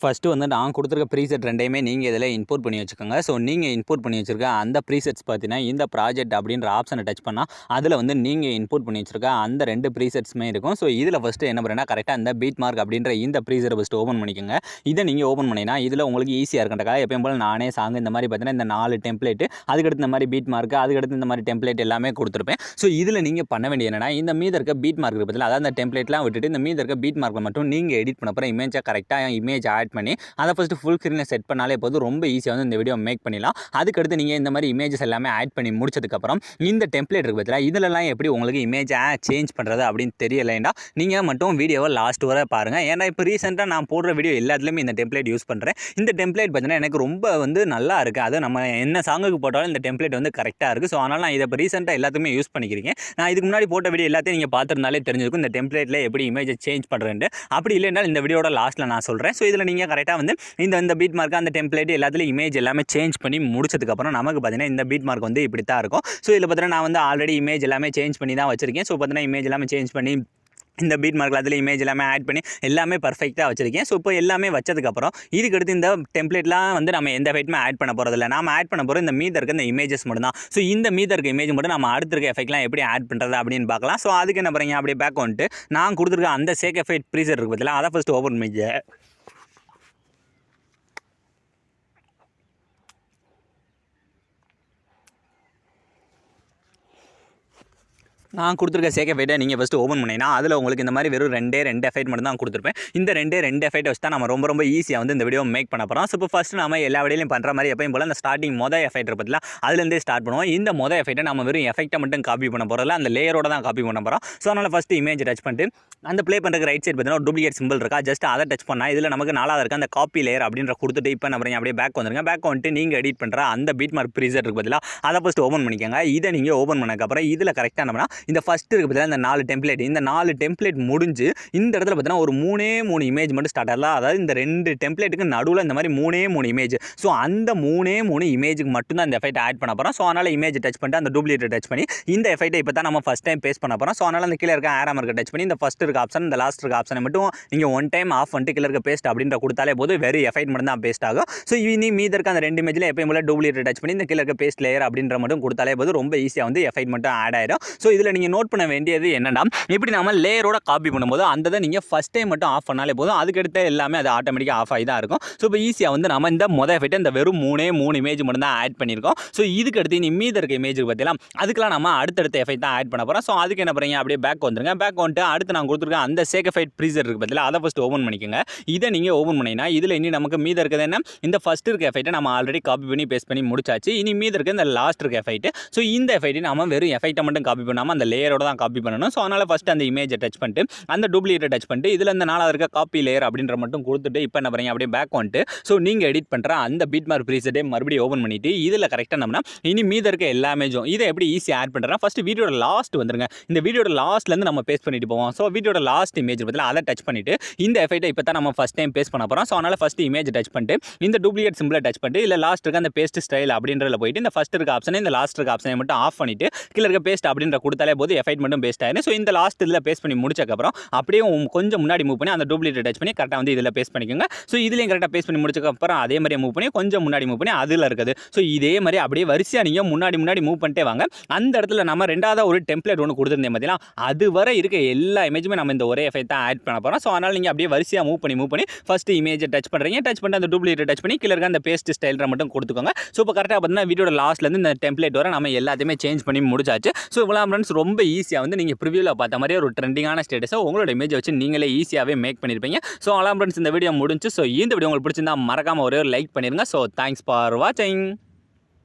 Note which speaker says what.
Speaker 1: First வந்து நான் கொடுத்துருக்க ப்ரீசெட் ரெண்டையுமே நீங்கள் இதில் இன்போர்ட் பண்ணி வச்சுக்கோங்க. ஸோ நீங்கள் இன்போர்ட் பண்ணி வச்சுருக்க அந்த ப்ரீசெட்ஸ் பார்த்தீங்கன்னா இந்த ப்ராஜெக்ட் அப்படின்ற ஆப்ஷனை டச் பண்ணால் அதில் வந்து நீங்கள் இன்போர்ட் பண்ணி வச்சுருக்க அந்த 2 ப்ரீசெட்ஸுமே இருக்கும். ஸோ இதில் ஃபஸ்ட்டு என்ன பண்ணுறேன்னா கரெக்டாக இந்த பீட் மார்க் அப்படின்ற இந்த ப்ரீசெட்டை ஃபஸ்ட்டு ஓப்பன் பண்ணிக்கோங்க. இதை நீங்கள் ஓப்பன் பண்ணிங்கன்னா இதில் உங்களுக்கு ஈஸியாக இருக்கின்றக்காக எப்பயும் போல் நானே சாங் இந்த மாதிரி பார்த்தீங்கன்னா இந்த 4 டெம்ப்ளேட்டு, அதுக்கடுத்து இந்த மாதிரி பீட் மார்க்கு, அதுக்கடுத்து இந்த மாதிரி டெம்ப்ளேட் எல்லாமே கொடுத்துருப்பேன். ஸோ இதில் நீங்கள் பண்ண வேண்டிய என்னென்னா இந்த மீத இருக்க பீட் மார்க் பற்றியில் அதாவது அந்த டெம்ப்ளேட்லாம் விட்டுட்டு இந்த மீத இருக்க பீட் மார்க்கில் மட்டும் நீங்கள் எடிட் பண்ண போகிற இமேஜை கரெக்டாக இமேஜ் ஆட் பண்ணி அதை ஃபஸ்ட்டு ஃபுல் ஸ்க்ரீனில் செட் பண்ணாலே போதும் ரொம்ப ஈஸியாக வந்து இந்த வீடியோ மேக் பண்ணிடலாம். அதுக்கடுத்து நீங்கள் இந்த மாதிரி இமேஜஸ் எல்லாமே ஆட் பண்ணி முடிச்சதுக்கப்புறம் இந்த டெம்ப்ளேட் இருக்குது பார்த்தீங்களா, இதிலலாம் எப்படி உங்களுக்கு இமேஜை சேஞ்ச் பண்ணுறது அப்படின்னு தெரியலைண்டா நீங்கள் மட்டும் வீடியோவை லாஸ்ட் வரை பாருங்கள். ஏன்னா இப்போ ரீசெண்டாக நான் போடுற வீடியோ எல்லாத்துலேயுமே இந்த டெம்ப்ளேட் யூஸ் பண்ணுறேன். இந்த டெம்ப்ளேட் பார்த்தீங்கன்னா எனக்கு ரொம்ப வந்து நல்லா இருக்குது. அது நம்ம என்ன சாங்குக்கு போட்டாலும் இந்த டெம்ப்ளேட் வந்து கரெக்டாக இருக்குது. ஸோ அதனால் நான் இதை இப்போ ரீசெண்டாக எல்லாத்துக்குமே யூஸ் பண்ணிக்கிறீங்க. நான் இதுக்கு முன்னாடி போட்ட வீடியோ எல்லாத்தையும் நீங்கள் பார்த்துருந்தாலே தெரிஞ்சிருக்கும் இந்த டெம்ப்ளேட்டில் எப்படி இமேஜை சேஞ்ச் பண்ணுறேன்ட்டு. அப்படி இல்லைன்றால் இந்த வீடியோட லாஸ்ட்டில் நான் சொல்கிறேன். ஸோ இதில் நீங்கள் கரெக்டாக வந்து இந்த பீட் மார்க் அந்த டெம்ப்ளேட் எல்லாத்துலேயும் இமேஜ் எல்லாமே சேஞ்ச் பண்ணி முடிச்சதுக்கப்புறம் நமக்கு பார்த்தீங்கன்னா இந்த பீட் மார்க் வந்து இப்படி தான் இருக்கும். ஸோ இதில் பார்த்தீங்கன்னா நான் வந்து ஆல்ரெடி இமேஜ் எல்லாமே சேஞ்ச் பண்ணி தான் வச்சிருக்கேன். ஸோ பார்த்தீங்கன்னா இமேஜ் எல்லாமே சேஞ்ச் பண்ணி இந்த பீட் மார்க்கில் அதில் இமேஜ் எல்லாமே ஆட் பண்ணி எல்லாமே பர்ஃபெக்டாக வச்சிருக்கேன். ஸோ இப்போ எல்லாமே வச்சதுக்கப்புறம் இதுக்கடுத்து இந்த டெம்ப்ளேட்லாம் வந்து நம்ம எந்த எஃபெக்ட்டுமே ஆட் பண்ண போகிறதில்ல. நம்ம ஆட் பண்ண போகிற இந்த மீத இருக்க இந்த இமேஜஸ் மட்டும் தான். ஸோ இந்த மீத இருக்க இமேஜ் மட்டும் நம்ம அடுத்த இருக்க எஃபெக்ட்லாம் எப்படி ஆட் பண்ணுறது அப்படின்னு பார்க்கலாம். ஸோ அதுக்கு என்ன பண்ணுறீங்க, அப்படியே பேக் வந்துட்டு நான் கொடுத்துருக்க அந்த சேக் எஃபெக்ட் ப்ரீசெட் இருக்குது பார்த்தீங்களா, அதை ஃபஸ்ட்டு ஓப்பன் பண்ணிக்க. நான் கொடுத்துருக்க சேக் எஃபெக்ட்டை நீங்கள் ஃபஸ்ட்டு ஓப்பன் பண்ணிங்கன்னா அதில் உங்களுக்கு இந்த மாதிரி வெறும் 2 எஃபெக்ட் மட்டும் தான் கொடுத்துருப்பேன். இந்த 2 எஃபெக்ட் வச்சு தான் நம்ம ரொம்ப ஈஸியாக வந்து இந்த வீடியோ மேக் பண்ண போகிறோம். ஸோ இப்போ ஃபஸ்ட்டு நம்ம எல்லா வீடியோலையும் பண்ணுற மாதிரி எப்பயும் போல் அந்த ஸ்டார்டிங் எஃபெக்ட் பற்றிலாம் அதுலேருந்தே ஸ்டார்ட் பண்ணுவோம். இந்த எஃபெக்ட்டை நம்ம வெறும் எஃபெக்ட்டை மட்டும் காப்பி பண்ண போகிறதில்ல, அந்த லேயரோட தான் காப்பி பண்ண போகிறோம். ஸோ அதனால் ஃபஸ்ட்டு இமேஜ் டச் பண்ணிட்டு அந்த ப்ளே பண்ணுறதுக்கு ரைட் சைடு பார்த்தீங்கன்னா ஒரு டூப்ளிகேட் சிம்பிள் இருக்கா, ஜஸ்ட் அதை டச் பண்ணால் இதில் நமக்கு 4வது இருக்க அந்த காப்பி லேயர் அப்படின்ற கொடுத்துட்டு இப்போ நம்ம அப்படியே பேக் வந்துருங்க. பேக் வந்துட்டு நீங்கள் எடிட் பண்ணுற அந்த பீட் மார்க் ப்ரீசெட் இருக்குது பார்த்தீங்களா, அதை ஃபஸ்ட்டு ஓப்பன் பண்ணிக்கோங்க. இதை நீங்கள் ஓப்பன் பண்ணக்கப்புறம் இதில் கரெக்டாக என்னன்னா இந்த ஃபஸ்ட்டு இருக்குது பார்த்தீங்கன்னா இந்த 4 டெம்ப்ளேட், இந்த 4 டெம்ப்ளேட் முடிஞ்சு இந்த இடத்துல பார்த்தீங்கன்னா ஒரு 3 இமேஜ் மட்டும் ஸ்டார்ட் ஆகலாம். அதாவது இந்த 2 டெம்ப்ளேட்டுக்கு நடுவில் இந்த மாதிரி 3 இமேஜ். ஸோ அந்த 3 இமேஜுக்கு மட்டும் தான் இந்த எஃபெக்ட் ஆட் பண்ண போகிறோம். ஸோ அதனால் இமேஜ் டச் பண்ணிட்டு அந்த டூப்ளிகேட் டச் பண்ணி இந்த எஃபெக்ட்டை இப்போ தான் நம்ம ஃபஸ்ட் டைம் பேஸ்ட் பண்ண போகிறோம். ஸோ அதனால் அந்த கீழே இருக்க ஆரோ மார்க்கை டச் பண்ணி இந்த ஃபஸ்ட் இருக்க ஆப்ஷன் இந்த லாஸ்ட் இருக்க ஆப்ஷனை மட்டும் நீங்கள் ஒன் டைம் ஆஃப் பண்ணிட்டு கீழே இருக்க பேஸ்ட் அப்படின்ற கொடுத்தாலே போது வெறும் எஃபெக்ட் மட்டும் தான் பேஸ்ட் ஆகும். ஸோ இனி மீத இருக்க அந்த 2 இமேஜில் எப்பயும் போல டூப்ளிகேட் டச் பண்ணி இந்த கீழே இருக்க பேஸ்ட் லேயர் அப்படின்ற மட்டும் கொடுத்தாலே போது ரொம்ப ஈஸியாக வந்து எஃபெக்ட் மட்டும் ஆட் ஆயிடும். ஸோ இதில் நீங்கள் நோட் பண்ண வேண்டியது என்னன்னா, இப்படி நம்ம லேயரோட காப்பி பண்ணும்போது அந்த நீங்கள் ஃபஸ்ட் டைம் மட்டும் ஆஃப் பண்ணாலே போதும், அதுக்கடுத்து எல்லாமே அது ஆட்டோமேட்டிக்காக ஆஃப் ஆகி தான் இருக்கும். ஸோ இப்போ ஈஸியாக வந்து நம்ம இந்த எஃபெக்ட் இந்த வெறும் 3 இமேஜ் மட்டும் தான் ஆட் பண்ணியிருக்கோம். ஸோ இதுக்கு அடுத்து நீ மீத இருக்க இமேஜ் பார்த்தீங்கன்னா அதுக்கெல்லாம் நம்ம அடுத்தடுத்த எஃபெக்ட் தான் ஆட் பண்ண போகிறோம். ஸோ அதுக்கு என்ன பண்ணுறீங்க, அப்படியே பேக் வந்துருங்க. பேக் வந்துட்டு அடுத்து நான் கொடுத்துருக்கேன் அந்த சேக் எஃபெக்ட் ப்ரீசெட் இருக்குது பார்த்தீங்களா, அதை ஃபஸ்ட்டு ஓப்பன் பண்ணிக்கோங்க. இதை நீங்கள் ஓப்பன் பண்ணிங்கன்னா இதில் இனி நமக்கு மீத இருக்கிறது என்ன, இந்த ஃபஸ்ட் இருக்க எஃபெக்ட்டை நம்ம ஆல்ரெடி காப்பி பண்ணி பேஸ்ட் பண்ணி முடிச்சாச்சு. இனி மீத இருக்க இந்த லாஸ்ட் இருக்க எஃபெக்ட். ஸோ இந்த எஃபெக்ட்டை நம்ம வெறும் எஃபெக்ட்டை மட்டும் காப்பி பண்ணாமல் அந்த லேயரோட தான் காப்பி பண்ணணும். ஸோ அதனால் ஃபஸ்ட்டு அந்த இமேஜை டச் பண்ணிட்டு அந்த டூப்ளிகேட்டை டச் பண்ணிட்டு இதில் இந்த 4வது இருக்க காப்பி லேயர் அப்படின்ற மட்டும் கொடுத்துட்டு இப்போ என்ன பண்ணுறீங்க, அப்படியே பேக் வந்துட்டு ஸோ நீங்கள் எடிட் பண்ணுற அந்த பீட் மார்க் ப்ரீசெட்டை மறுபடியும் ஓப்பன் பண்ணிட்டு இதில் கரெக்டாக நம்மனா இனி மீத இருக்க எல்லா இமேஜும் இதை எப்படி ஈஸியாக ஆட் பண்ணுறேன். ஃபஸ்ட்டு வீடியோட லாஸ்ட் வந்துருங்க. இந்த வீடியோட லாஸ்ட்லேருந்து நம்ம பேஸ்ட் பண்ணிட்டு போவோம். ஸோ வீடியோட லாஸ்ட் இமேஜ் பற்றில அதை டச் பண்ணிட்டு இந்த எஃபெக்ட்டை இப்போ தான் நம்ம ஃபஸ்ட் டைம் பேஸ்ட் பண்ண போகிறோம். ஸோ அதனால் ஃபஸ்ட்டு இமேஜ் டச் பண்ணிட்டு இந்த டூப்ளிகேட் சிம்பிளை டச் பண்ணிட்டு இல்லை லாஸ்ட் இருக்க அந்த பேஸ்ட் ஸ்டைல் அப்படின்றத போயிட்டு இந்த ஃபஸ்ட் இருக்க ஆப்ஷனை இந்த லாஸ்ட் இருக்க ஆப்ஷனை மட்டும் ஆஃப் பண்ணிட்டு கீழே இருக்க பேஸ்ட் அப்படின்ற கொடுத்தாலே போது எஃபெக்ட் மட்டும் பேஸ்ட் ஆயிடும். ஸோ இந்த லாஸ்ட் இதில் பேஸ்ட் பண்ணி முடிச்சக்கப்புறம் அப்படியே கொஞ்சம் முன்னாடி மூவ் பண்ணி அந்த டூப்ளிகேட் டச் பண்ணி கரெக்டாக வந்து இதில் பேஸ்ட் பண்ணிக்கோங்க. ஸோ இதுலேயும் கரெக்டாக பேஸ்ட் பண்ணி முடிச்சக்கப்புறம் அதே மாதிரி மூவ் பண்ணி கொஞ்சம் முன்னாடி மூவ் பண்ணி அதில் இருக்குது. ஸோ இதே மாதிரி அப்படியே வரிசையாக நீங்கள் முன்னாடி மூவ் பண்ணிட்டே வாங்க. அந்த இடத்துல நம்ம 2வது ஒரு டெம்ப்ளேட் ஒன்று கொடுத்துருந்தேன் பார்த்தீங்கன்னா, அது வரை இருக்க எல்லா இமேஜுமே நம்ம இந்த ஒரே எஃபெக்ட் தான் ஆட் பண்ண போகிறோம். ஸோ அதனால் நீங்கள் அப்படியே வரிசையாக மூவ் பண்ணி ஃபஸ்ட்டு இமேஜை டச் பண்ணுறீங்க. டச் பண்ணிட்டு அந்த டூப்ளிகேட் டச் பண்ணி கீழே இருக்க அந்த பேஸ்ட் ஸ்டைலில் மட்டும் கொடுத்துக்கோங்க. ஸோ இப்போ கரெக்டாக பார்த்தீங்கன்னா வீடியோட லாஸ்ட்லேருந்து இந்த டெம்ப்ளேட் வரை நம்ம எல்லாத்தையுமே சேஞ்ச் பண்ணி முடிச்சாச்சு. ஸோ இவ்வளோ ஃப்ரெண்ட்ஸ் ரொம்ப ஈஸியாக வந்து நீங்கள் ப்ரிவியூவில் பார்த்த மாதிரி ஒரு ட்ரெண்டிங்கான ஸ்டேட்டஸை உங்களோட இமேஜ் வச்சு நீங்களே ஈஸியாகவே மேக் பண்ணியிருப்பீங்க. ஸோ அவ்வளோ ஃப்ரெண்ட்ஸ் இந்த வீடியோ முடிஞ்சு. ஸோ இந்த வீடியோ உங்களுக்கு பிடிச்சிருந்தா மறக்காமல் ஒரே ஒரு லைக் பண்ணிடுங்க. ஸோ தேங்க்ஸ் ஃபார் வாட்சிங்.